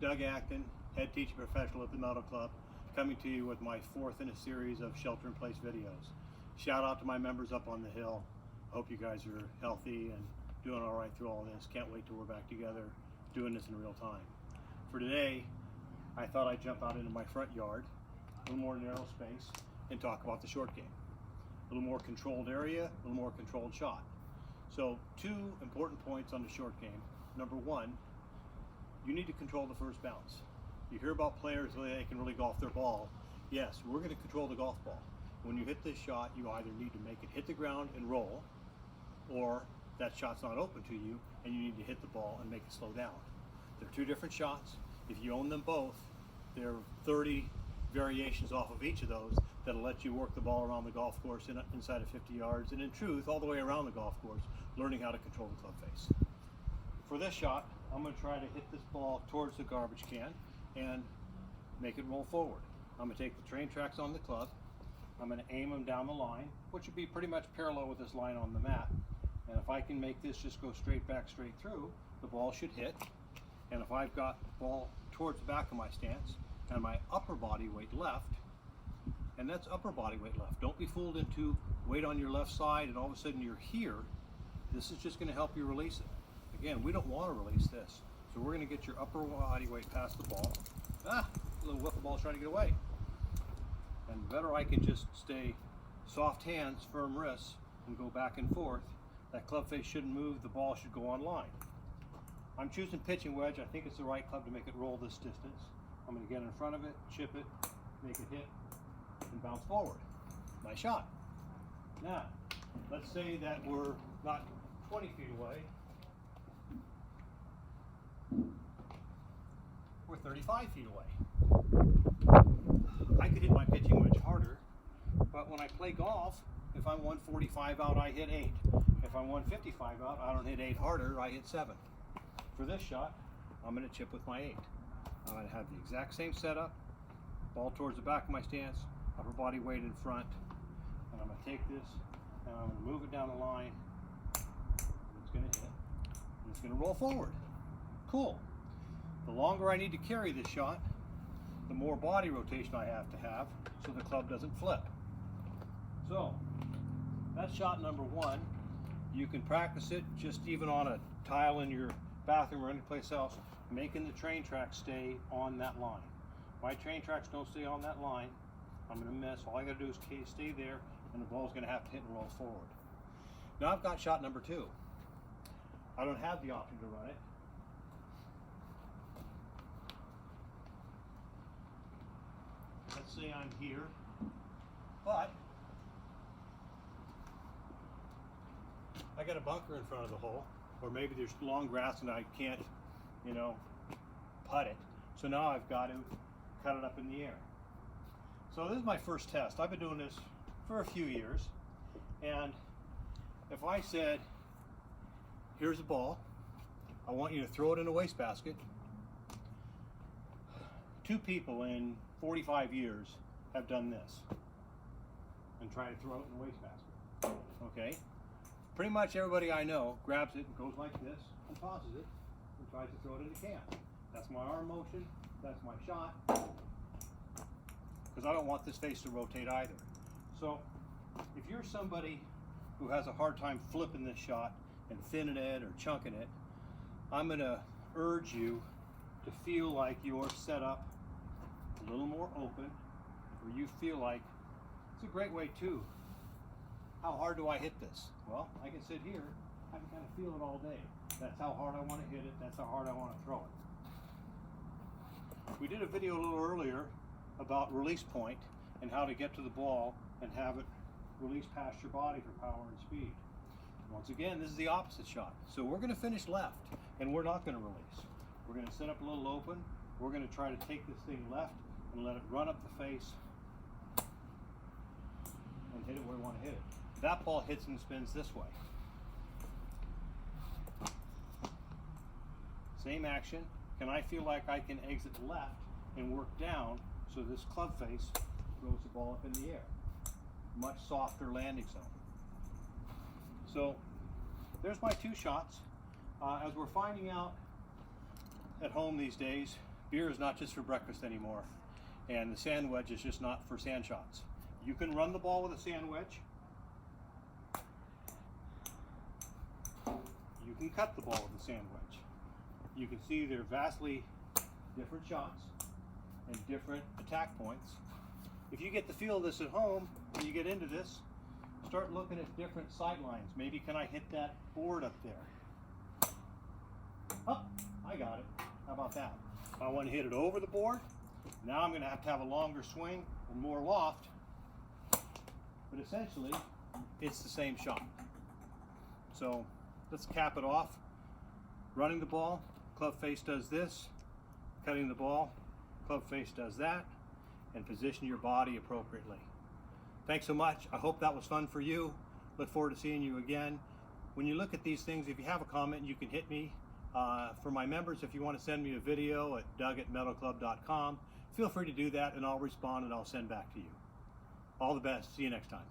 Doug Acton, head teaching professional at the Meadow Club, coming to you with my fourth in a series of shelter-in-place videos. Shout out to my members up on the hill. I hope you guys are healthy and doing all right through all this. Can't wait till we're back together doing this in real time. For today, I thought I'd jump out into my front yard, a little more narrow space, and talk about the short game. A little more controlled area, a little more controlled shot. So, two important points on the short game. Number one, you need to control the first bounce. You hear about players they can really golf their ball. Yes, we're going to control the golf ball. When you hit this shot, you either need to make it hit the ground and roll, or that shot's not open to you and you need to hit the ball and make it slow down. They're two different shots. If you own them both, there are 30 variations off of each of those that'll let you work the ball around the golf course inside of 50 yards, and in truth, all the way around the golf course, learning how to control the club face. For this shot, I'm going to try to hit this ball towards the garbage can and make it roll forward. I'm going to take the train tracks on the club. I'm going to aim them down the line, which would be pretty much parallel with this line on the mat. And if I can make this just go straight back, straight through, the ball should hit. And if I've got the ball towards the back of my stance and my upper body weight left, and that's upper body weight left. Don't be fooled into weight on your left side and all of a sudden you're here. This is just going to help you release it. Again, we don't want to release this. So we're going to get your upper body weight past the ball. A little whiff of ball trying to get away. And better I can just stay soft hands, firm wrists, and go back and forth. That club face shouldn't move, the ball should go on line. I'm choosing pitching wedge. I think it's the right club to make it roll this distance. I'm going to get in front of it, chip it, make it hit, and bounce forward. Nice shot. Now, let's say that we're not 20 feet away. We're 35 feet away. I could hit my pitching wedge harder, but when I play golf, if I'm 145 out, I hit 8. If I'm 155 out, I don't hit 8 harder, I hit 7. For this shot, I'm going to chip with my 8. I'm going to have the exact same setup, ball towards the back of my stance, upper body weight in front, and I'm going to take this and I'm going to move it down the line, and it's going to hit, and it's going to roll forward. Cool. The longer I need to carry this shot, the more body rotation I have to have so the club doesn't flip. So, that's shot number one. You can practice it just even on a tile in your bathroom or anyplace else, making the train tracks stay on that line. My train tracks don't stay on that line, I'm going to miss. All I got to do is stay there, and the ball's going to have to hit and roll forward. Now I've got shot number two. I don't have the option to run it. Let's say I'm here, but I got a bunker in front of the hole, or maybe there's long grass and I can't, putt it. So now I've got to cut it up in the air. So this is my first test. I've been doing this for a few years, and if I said, here's a ball, I want you to throw it in a wastebasket. 2 people in 45 years have done this and try to throw it in a wastebasket. Okay? Pretty much everybody I know grabs it and goes like this and tosses it and tries to throw it in the can. That's my arm motion, that's my shot, because I don't want this face to rotate either. So if you're somebody who has a hard time flipping this shot and thinning it or chunking it, I'm going to urge you to feel like you're set up a little more open, where you feel like it's a great way too. How hard do I hit this? Well, I can sit here, I can kind of feel it all day. That's how hard I want to hit it, that's how hard I want to throw it. We did a video a little earlier about release point and how to get to the ball and have it release past your body for power and speed. Once again, this is the opposite shot. So we're going to finish left, and we're not going to release. We're going to set up a little open. We're going to try to take this thing left and let it run up the face and hit it where we want to hit it. That ball hits and spins this way. Same action. Can I feel like I can exit left and work down so this club face throws the ball up in the air? Much softer landing zone. So there's my 2 shots. As we're finding out at home these days, Beer is not just for breakfast anymore, and the sand wedge is just not for sand shots. You can run the ball with a sand wedge. You can cut the ball with a sand wedge. You can see they're vastly different shots and different attack points. If you get the feel of this at home, when you get into this, start looking at different sidelines. Maybe can I hit that board up there? Oh, I got it. How about that? If I want to hit it over the board, now I'm going to have a longer swing and more loft. But essentially, it's the same shot. So let's cap it off. Running the ball, club face does this. Cutting the ball, club face does that. And position your body appropriately. Thanks so much. I hope that was fun for you. Look forward to seeing you again. When you look at these things, if you have a comment, you can hit me. For my members, if you want to send me a video at doug@metalclub.com, feel free to do that and I'll respond and I'll send back to you. All the best. See you next time.